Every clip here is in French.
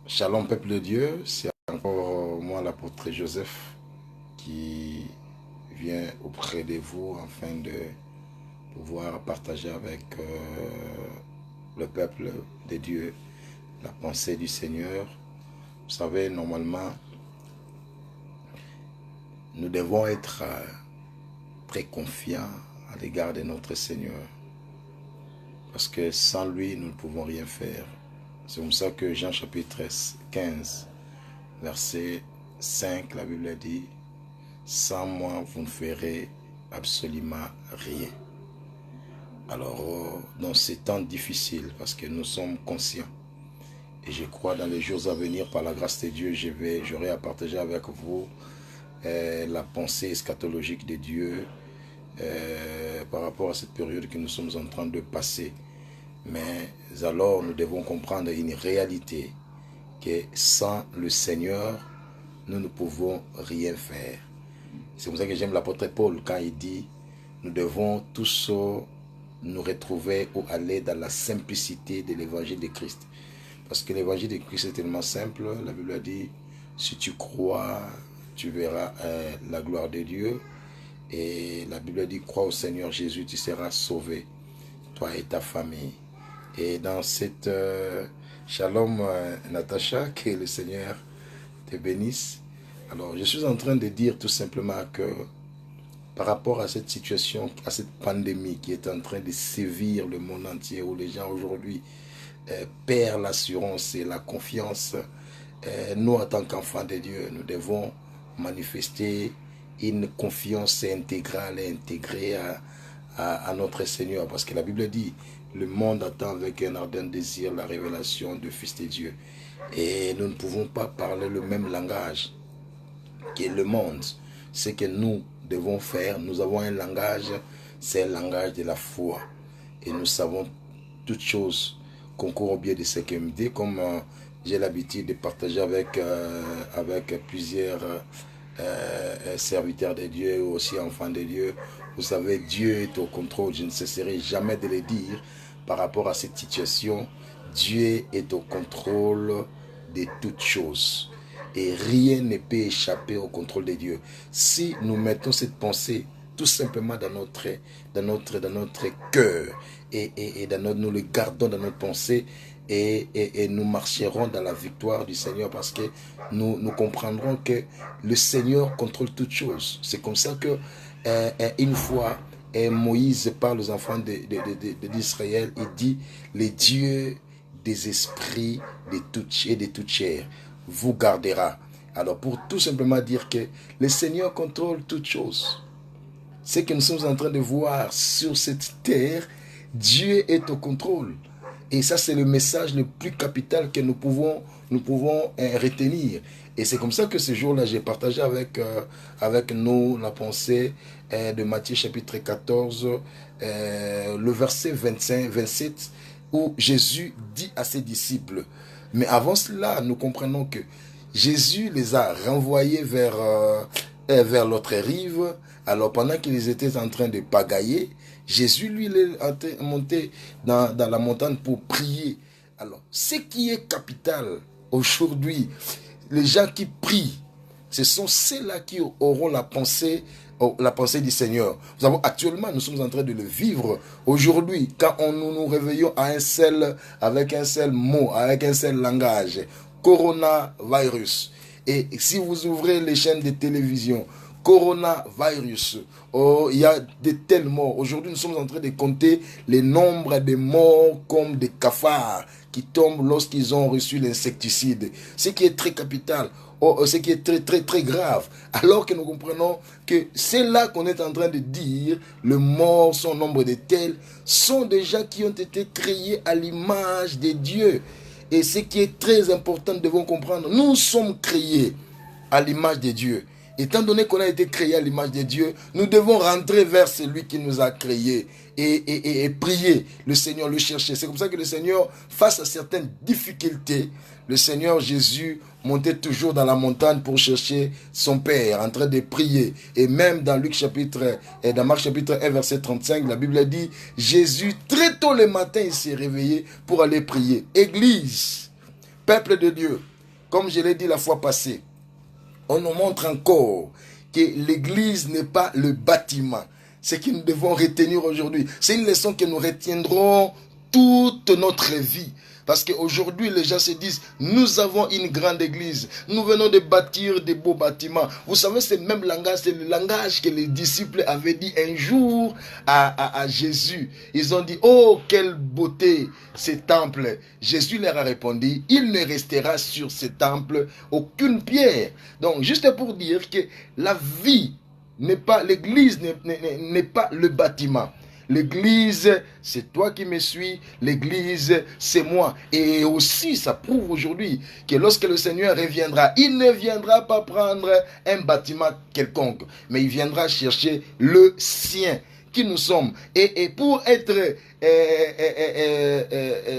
Shalom peuple de Dieu, c'est encore moi l'apôtre Joseph qui vient auprès de vous afin de pouvoir partager avec le peuple de Dieu la pensée du Seigneur. Vous savez, normalement, nous devons être très confiants à l'égard de notre Seigneur parce que sans lui, nous ne pouvons rien faire. C'est comme ça que Jean chapitre 15, verset 5, la Bible dit « Sans moi, vous ne ferez absolument rien ». Alors, dans ces temps difficiles, parce que nous sommes conscients, et je crois dans les jours à venir, par la grâce de Dieu, j'aurai à partager avec vous la pensée eschatologique de Dieu par rapport à cette période que nous sommes en train de passer. Mais alors, nous devons comprendre une réalité que sans le Seigneur, nous ne pouvons rien faire. C'est pour ça que j'aime l'apôtre Paul quand il dit nous devons tous nous retrouver ou aller dans la simplicité de l'évangile de Christ. Parce que l'évangile de Christ est tellement simple. La Bible dit si tu crois, tu verras la gloire de Dieu. Et la Bible dit crois au Seigneur Jésus, tu seras sauvé, toi et ta famille. Et dans cette shalom Natacha, que le Seigneur te bénisse. Alors je suis en train de dire tout simplement que par rapport à cette situation, à cette pandémie qui est en train de sévir le monde entier, où les gens aujourd'hui perdent l'assurance et la confiance, nous en tant qu'enfants de Dieu, nous devons manifester une confiance intégrale et intégrée à notre Seigneur. Parce que la Bible dit, le monde attend avec un ardent désir la révélation du Fils de Dieu. Et nous ne pouvons pas parler le même langage que le monde. Ce que nous devons faire, nous avons un langage, c'est un langage de la foi. Et nous savons toutes choses concourent au bien de ce qu'il me dit, comme j'ai l'habitude de partager avec plusieurs serviteurs de Dieu ou aussi enfants de Dieu. Vous savez, Dieu est au contrôle, je ne cesserai jamais de le dire par rapport à cette situation. Dieu est au contrôle de toutes choses. Et rien ne peut échapper au contrôle de Dieu. Si nous mettons cette pensée tout simplement dans notre cœur et nous le gardons dans notre pensée et nous marcherons dans la victoire du Seigneur parce que nous comprendrons que le Seigneur contrôle toutes choses. C'est comme ça que une fois Moïse parle aux enfants d'Israël, il dit les dieux des esprits de toute chair vous gardera. Alors pour tout simplement dire que le Seigneur contrôle toutes choses. Ce que nous sommes en train de voir sur cette terre, Dieu est au contrôle. Et ça, c'est le message le plus capital que nous pouvons retenir. Et c'est comme ça que ce jour-là, j'ai partagé avec nous la pensée de Matthieu chapitre 14, le verset 25, 27, où Jésus dit à ses disciples, mais avant cela, nous comprenons que Jésus les a renvoyés vers l'autre rive. Alors pendant qu'ils étaient en train de pagailler, Jésus lui est monté dans la montagne pour prier. Alors ce qui est capital aujourd'hui, les gens qui prient, ce sont ceux-là qui auront la pensée du Seigneur. Nous savons actuellement, nous sommes en train de le vivre aujourd'hui, quand nous nous réveillons avec un seul mot, avec un seul langage, coronavirus. Et si vous ouvrez les chaînes de télévision, coronavirus, oh, il y a de telles morts. Aujourd'hui, nous sommes en train de compter les nombres de morts comme des cafards qui tombent lorsqu'ils ont reçu l'insecticide. Ce qui est très capital. Ce qui est très très très grave, alors que nous comprenons que c'est là qu'on est en train de dire le mort, son nombre de tels, sont des gens qui ont été créés à l'image de Dieu. Et ce qui est très important, nous devons comprendre, nous sommes créés à l'image de Dieu. Étant donné qu'on a été créé à l'image de Dieu, nous devons rentrer vers celui qui nous a créés et prier le Seigneur, le chercher. C'est comme ça que le Seigneur, face à certaines difficultés, le Seigneur Jésus montait toujours dans la montagne pour chercher son Père, en train de prier. Et même dans dans Marc chapitre 1, verset 35, la Bible dit, Jésus, très tôt le matin, il s'est réveillé pour aller prier. Église, peuple de Dieu, comme je l'ai dit la fois passée, on nous montre encore que l'église n'est pas le bâtiment. Ce que nous devons retenir aujourd'hui, c'est une leçon que nous retiendrons toute notre vie. Parce qu'aujourd'hui, les gens se disent, nous avons une grande église. Nous venons de bâtir des beaux bâtiments. Vous savez, c'est le même langage, c'est le langage que les disciples avaient dit un jour à Jésus. Ils ont dit, oh, quelle beauté, ce temple. Jésus leur a répondu, il ne restera sur ce temple aucune pierre. Donc, juste pour dire que la vie n'est pas, l'église n'est pas le bâtiment. L'église, c'est toi qui me suis. L'église, c'est moi. Et aussi, ça prouve aujourd'hui que lorsque le Seigneur reviendra, il ne viendra pas prendre un bâtiment quelconque, mais il viendra chercher le sien qui nous sommes. Et pour être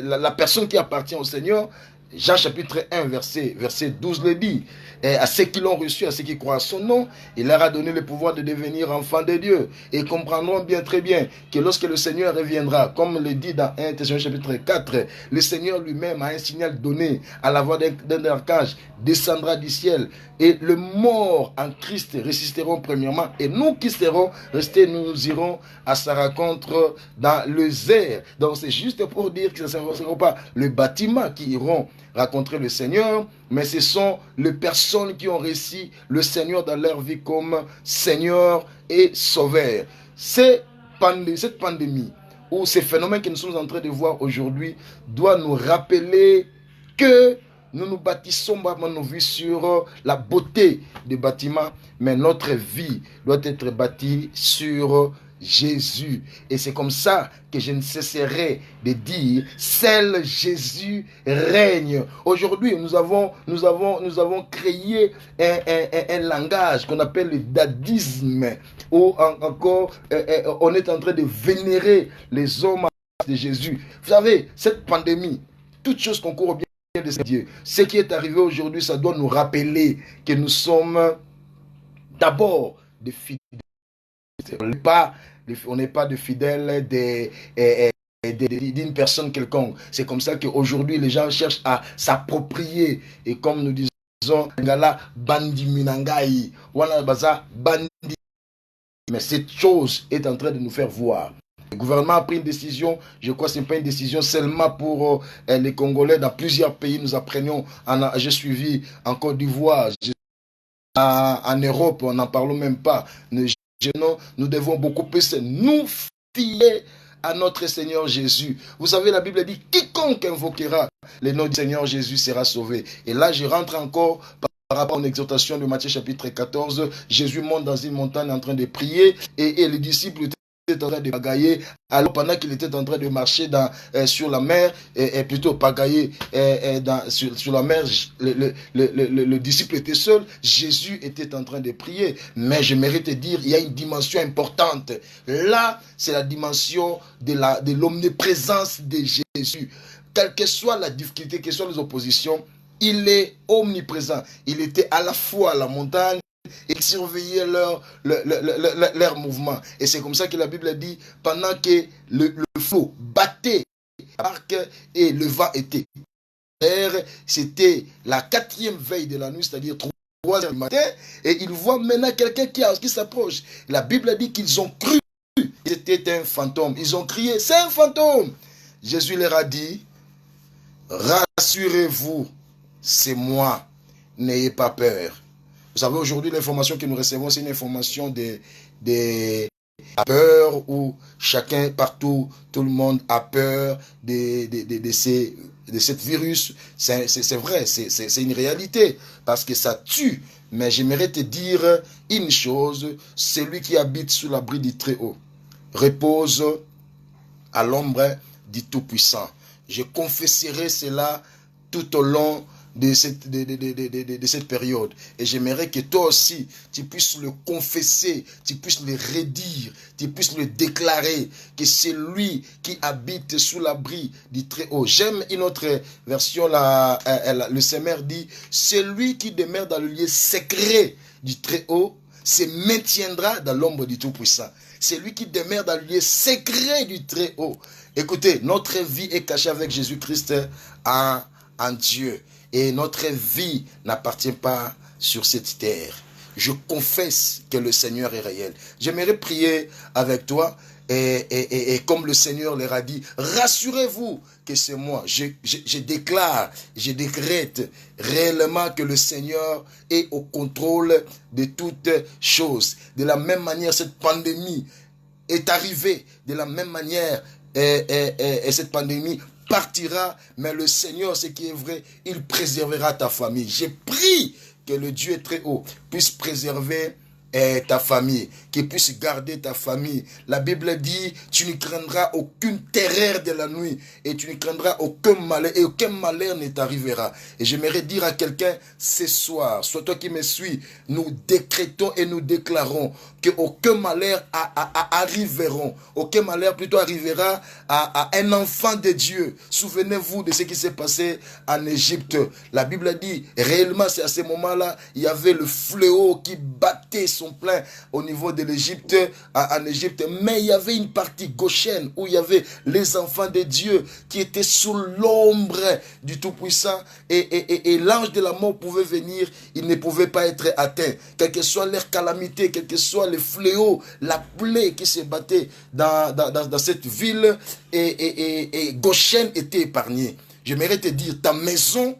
la personne qui appartient au Seigneur, Jean chapitre 1, verset 12 le dit. À ceux qui l'ont reçu, à ceux qui croient à son nom, il leur a donné le pouvoir de devenir enfants de Dieu. Et ils comprendront bien très bien que lorsque le Seigneur reviendra, comme le dit dans 1 Thessaloniciens chapitre 4, le Seigneur lui-même a un signal donné à la voix d'un archange, descendra du ciel. Et les morts en Christ ressusciteront premièrement. Et nous qui serons restés, nous irons à sa rencontre dans les airs. Donc c'est juste pour dire que ce ne sera pas le bâtiment qui iront rencontrer le Seigneur, mais ce sont les personnes qui ont reçu le Seigneur dans leur vie comme Seigneur et Sauveur. Cette pandémie ou ces phénomènes que nous sommes en train de voir aujourd'hui doit nous rappeler que nous nous bâtissons nos vies sur la beauté des bâtiments, mais notre vie doit être bâtie sur Jésus. Et c'est comme ça que je ne cesserai de dire, seul Jésus règne. Aujourd'hui, nous avons créé un langage qu'on appelle le dadisme, où encore on est en train de vénérer les hommes de Jésus. Vous savez, cette pandémie, toute chose concourt bien de Dieu. Ce qui est arrivé aujourd'hui, ça doit nous rappeler que nous sommes d'abord des fidèles. On n'est pas de fidèles d'une personne quelconque. C'est comme ça qu'aujourd'hui, les gens cherchent à s'approprier. Et comme nous disons, bandi minangai, wana baza bandi. Mais cette chose est en train de nous faire voir. Le gouvernement a pris une décision, je crois que ce n'est pas une décision seulement pour les Congolais. Dans plusieurs pays, nous apprenions, j'ai suivi en Côte d'Ivoire, en Europe, on n'en parle même pas. Nous devons beaucoup plus nous fier à notre Seigneur Jésus. Vous savez, la Bible dit, quiconque invoquera le nom du Seigneur Jésus sera sauvé. Et là, je rentre encore par rapport à une exhortation de Matthieu chapitre 14. Jésus monte dans une montagne en train de prier et les disciples était en train de pagailler. Alors pendant qu'il était en train de marcher sur la mer, plutôt pagailler sur la mer, le disciple était seul, Jésus était en train de prier. Mais je mérite de dire, il y a une dimension importante. Là, c'est la dimension de l'omniprésence de Jésus. Quelle que soit la difficulté, quelles que soient les oppositions, il est omniprésent. Il était à la fois à la montagne, et surveiller leur mouvement. Et c'est comme ça que la Bible dit, pendant que le flot battait et le vent était c'était la 4e veille de la nuit, c'est-à-dire 3 heures du matin, et ils voient maintenant quelqu'un qui s'approche. La Bible dit qu'ils ont cru que c'était un fantôme. Ils ont crié, c'est un fantôme. Jésus leur a dit, rassurez-vous, c'est moi, n'ayez pas peur. Vous savez, aujourd'hui, l'information que nous recevons, c'est une information de peur où chacun, partout, tout le monde a peur de cette virus. C'est vrai, c'est une réalité parce que ça tue. Mais j'aimerais te dire une chose, celui qui habite sous l'abri du Très-Haut repose à l'ombre du Tout-Puissant. Je confesserai cela tout au long de cette période. Et j'aimerais que toi aussi, tu puisses le confesser, tu puisses le redire, tu puisses le déclarer, que c'est lui qui habite sous l'abri du Très-Haut. J'aime une autre version, le Seigneur dit, celui qui demeure dans le lieu secret du Très-Haut se maintiendra dans l'ombre du Tout-Puissant. Celui qui demeure dans le lieu secret du Très-Haut. Écoutez, notre vie est cachée avec Jésus-Christ en Dieu. et notre vie n'appartient pas sur cette terre. Je confesse que le Seigneur est réel. J'aimerais prier avec toi et comme le Seigneur leur a dit, rassurez-vous que c'est moi. Je déclare, je décrète réellement que le Seigneur est au contrôle de toutes choses. De la même manière, cette pandémie est arrivée. De la même manière, et cette pandémie partira. Mais le Seigneur, ce qui est vrai, il préservera ta famille. J'ai pris que le Dieu très haut puisse préserver ta famille, qu'il puisse garder ta famille. La Bible dit, tu ne craindras aucune terreur de la nuit et tu ne craindras aucun malheur et aucun malheur ne t'arrivera. Et j'aimerais dire à quelqu'un ce soir, soit toi qui me suis, nous décrétons et nous déclarons qu'aucun malheur arriveront, aucun malheur plutôt arrivera à un enfant de Dieu. Souvenez-vous de ce qui s'est passé en Égypte. La Bible dit, réellement c'est à ce moment-là, il y avait le fléau qui battait son plein au niveau de l'Égypte, en Égypte, mais il y avait une partie Goshen où il y avait les enfants de Dieu qui étaient sous l'ombre du Tout-Puissant et l'ange de la mort pouvait venir, il ne pouvait pas être atteint, quelle que soit leur calamité, quel que soit le fléau, la plaie qui se battait dans cette ville et Goshen était épargné. J'aimerais te dire, ta maison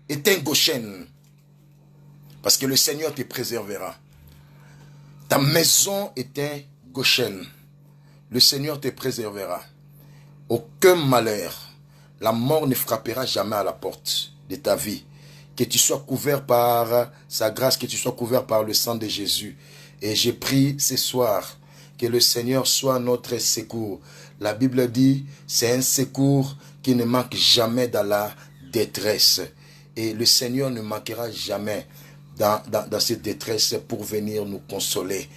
est un Goshen parce que le Seigneur te préservera. Ta maison est un Goshen. Le Seigneur te préservera. Aucun malheur, la mort ne frappera jamais à la porte de ta vie. Que tu sois couvert par sa grâce, que tu sois couvert par le sang de Jésus. Et j'ai prié ce soir que le Seigneur soit notre secours. La Bible dit, c'est un secours qui ne manque jamais dans la détresse. Et le Seigneur ne manquera jamais dans cette détresse pour venir nous consoler.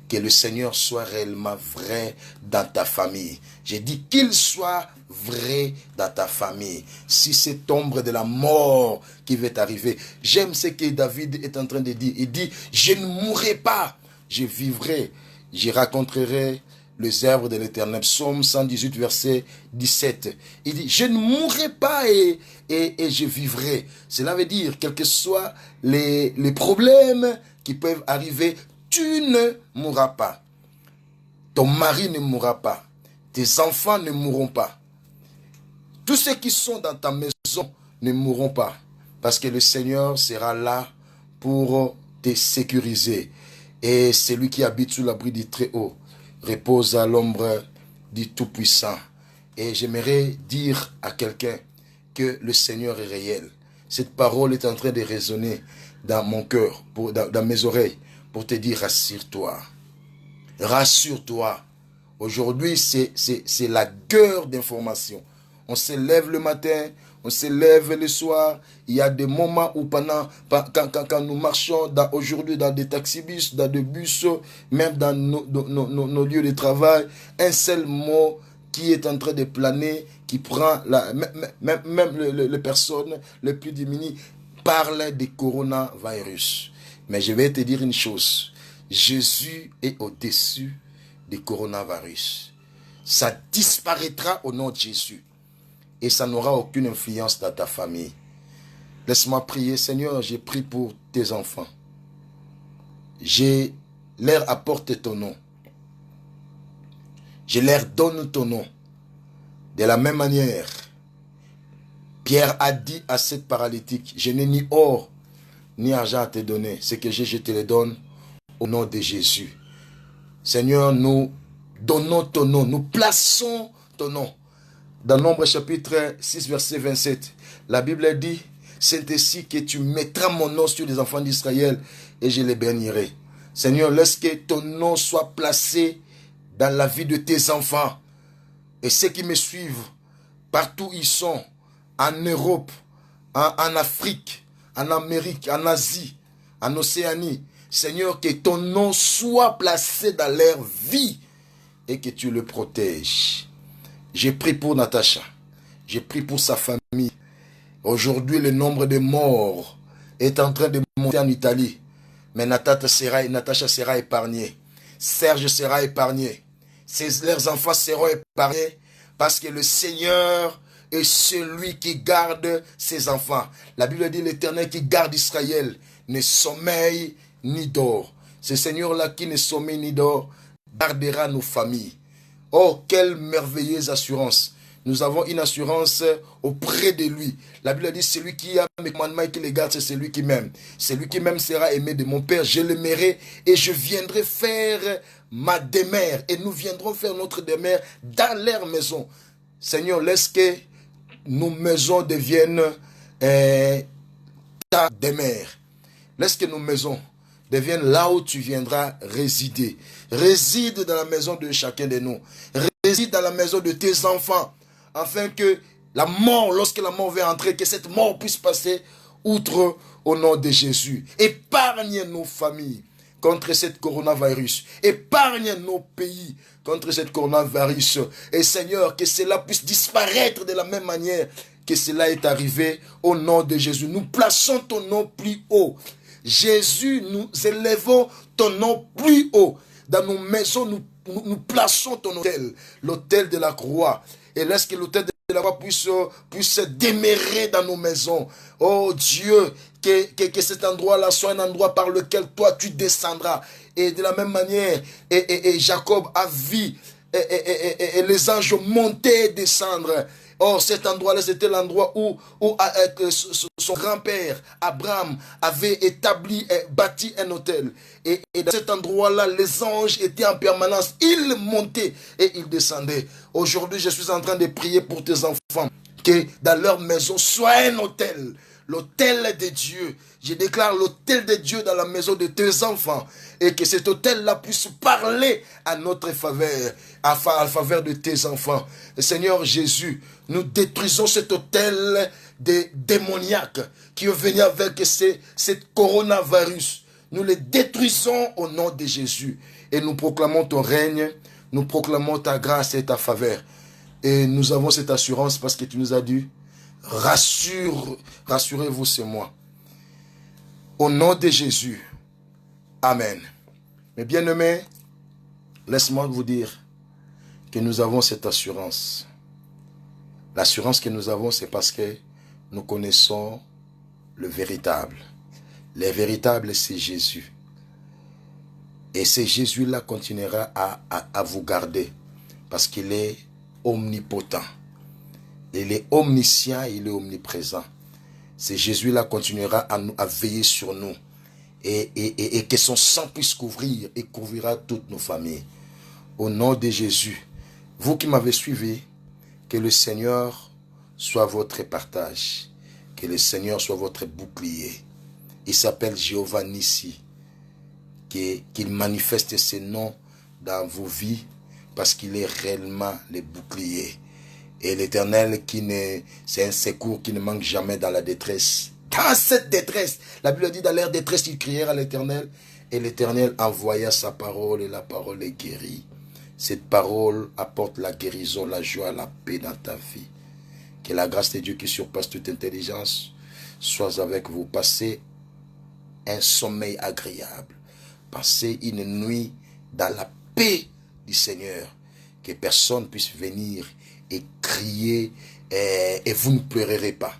Que le Seigneur soit réellement vrai dans ta famille. J'ai dit qu'il soit vrai dans ta famille. Si cette ombre de la mort qui va t'arriver, j'aime ce que David est en train de dire. Il dit, je ne mourrai pas, je vivrai, je raconterai les œuvres de l'Éternel. Psaume 118, verset 17. Il dit, je ne mourrai pas et je vivrai. Cela veut dire, quels que soient les problèmes qui peuvent arriver, tu ne mourras pas. Ton mari ne mourra pas. Tes enfants ne mourront pas. Tous ceux qui sont dans ta maison ne mourront pas. Parce que le Seigneur sera là pour te sécuriser. Et celui qui habite sous l'abri du Très-Haut repose à l'ombre du Tout-Puissant. Et j'aimerais dire à quelqu'un que le Seigneur est réel. Cette parole est en train de résonner dans mon cœur, dans mes oreilles, pour te dire, rassure-toi. Rassure-toi. Aujourd'hui, c'est la guerre d'information. On se lève le matin, on se lève le soir. Il y a des moments où quand nous marchons aujourd'hui dans des taxibus, dans des bus, même dans nos lieux de travail, un seul mot qui est en train de planer, qui prend même les personnes les plus diminuées, parlent du coronavirus. Mais je vais te dire une chose, Jésus est au-dessus du coronavirus. Ça disparaîtra au nom de Jésus. Et ça n'aura aucune influence dans ta famille. Laisse-moi prier. Seigneur, j'ai prié pour tes enfants. Je leur apporte ton nom. Je leur donne ton nom. De la même manière, Pierre a dit à cette paralytique, je n'ai ni or ni argent à te donner. Ce que j'ai, je te le donne au nom de Jésus. Seigneur, nous donnons ton nom. Nous plaçons ton nom. Dans Nombre chapitre 6, verset 27, la Bible dit, c'est ainsi que tu mettras mon nom sur les enfants d'Israël et je les bénirai. Seigneur, laisse que ton nom soit placé dans la vie de tes enfants. Et ceux qui me suivent, partout où ils sont, en Europe, en Afrique, en Amérique, en Asie, en Océanie. Seigneur, que ton nom soit placé dans leur vie et que tu le protèges. J'ai prié pour Natacha. J'ai prié pour sa famille. Aujourd'hui, le nombre de morts est en train de monter en Italie. Mais Natacha sera épargnée. Serge sera épargné. Leurs enfants seront épargnés parce que le Seigneur est celui qui garde ses enfants. La Bible dit l'Éternel qui garde Israël ne sommeille ni dort. Ce Seigneur-là qui ne sommeille ni dort gardera nos familles. Oh, quelle merveilleuse assurance. Nous avons une assurance auprès de lui. La Bible dit, celui qui a mes commandements et qui les garde, c'est celui qui m'aime. Celui qui m'aime sera aimé de mon Père. Je l'aimerai et je viendrai faire ma demeure. Et nous viendrons faire notre demeure dans leur maison. Seigneur, laisse que nos maisons deviennent ta demeure. Laisse que nos maisons deviennent là où tu viendras résider. Réside dans la maison de chacun de nous. Réside dans la maison de tes enfants. Afin que la mort, lorsque la mort va entrer, que cette mort puisse passer outre au nom de Jésus. Épargne nos familles contre cette coronavirus. Épargne nos pays contre cette coronavirus. Et Seigneur, que cela puisse disparaître de la même manière que cela est arrivé au nom de Jésus. Nous plaçons ton nom plus haut. Jésus, nous élevons ton nom plus haut. Dans nos maisons, nous plaçons ton autel, l'autel de la croix. Et laisse que l'autel de la croix puisse demeurer dans nos maisons. Oh Dieu, que cet endroit-là soit un endroit par lequel toi tu descendras. Et de la même manière, Jacob a vu et les anges monter et descendre. Oh, cet endroit-là, c'était l'endroit où son grand-père, Abraham, avait établi et bâti un hôtel. Et dans cet endroit-là, les anges étaient en permanence. Ils montaient et ils descendaient. Aujourd'hui, je suis en train de prier pour tes enfants. Que dans leur maison soit un hôtel. L'autel de Dieu. Je déclare l'autel de Dieu dans la maison de tes enfants. Et que cet autel-là puisse parler à notre faveur, à faveur de tes enfants. Et Seigneur Jésus, nous détruisons cet autel des démoniaques qui est venu avec cette coronavirus. Nous les détruisons au nom de Jésus. Et nous proclamons ton règne, nous proclamons ta grâce et ta faveur. Et nous avons cette assurance parce que tu nous as dit, rassurez-vous, c'est moi. Au nom de Jésus. Amen. Mes bien-aimés, laisse-moi vous dire que nous avons cette assurance. L'assurance que nous avons, c'est parce que nous connaissons le véritable. Le véritable, c'est Jésus. Et c'est Jésus-là continuera à vous garder parce qu'il est omnipotent. Il est omniscient, il est omniprésent. C'est Jésus-là continuera à veiller sur nous. Et que son sang puisse couvrir et couvrira toutes nos familles. Au nom de Jésus, vous qui m'avez suivi, que le Seigneur soit votre partage. Que le Seigneur soit votre bouclier. Il s'appelle Jéhovah Nissi. Qu'il manifeste ses noms dans vos vies parce qu'il est réellement le bouclier. Et l'Éternel c'est un secours qui ne manque jamais dans la détresse. Dans cette détresse, la Bible dit dans leur détresse, ils crièrent à l'Éternel. Et l'Éternel envoya sa parole et la parole les guérit. Cette parole apporte la guérison, la joie, la paix dans ta vie. Que la grâce de Dieu qui surpasse toute intelligence soit avec vous. Passez un sommeil agréable. Passez une nuit dans la paix du Seigneur. Que personne puisse venir et crier et vous ne pleurerez pas.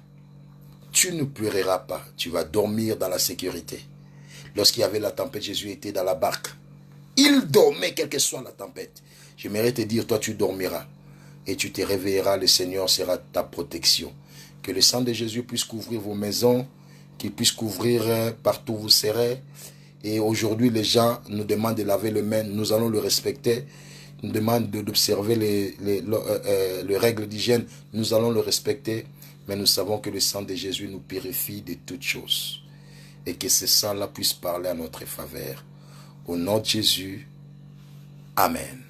Tu ne pleureras pas. Tu vas dormir dans la sécurité. Lorsqu'il y avait la tempête, Jésus était dans la barque. Il dormait quelle que soit la tempête. J'aimerais te dire, toi tu dormiras. Et tu te réveilleras, le Seigneur sera ta protection. Que le sang de Jésus puisse couvrir vos maisons, qu'il puisse couvrir partout où vous serez. Et aujourd'hui, les gens nous demandent de laver les mains. Nous allons le respecter. Nous demandent d'observer les règles d'hygiène. Nous allons le respecter. Mais nous savons que le sang de Jésus nous purifie de toutes choses. Et que ce sang-là puisse parler à notre faveur. Au nom de Jésus. Amen.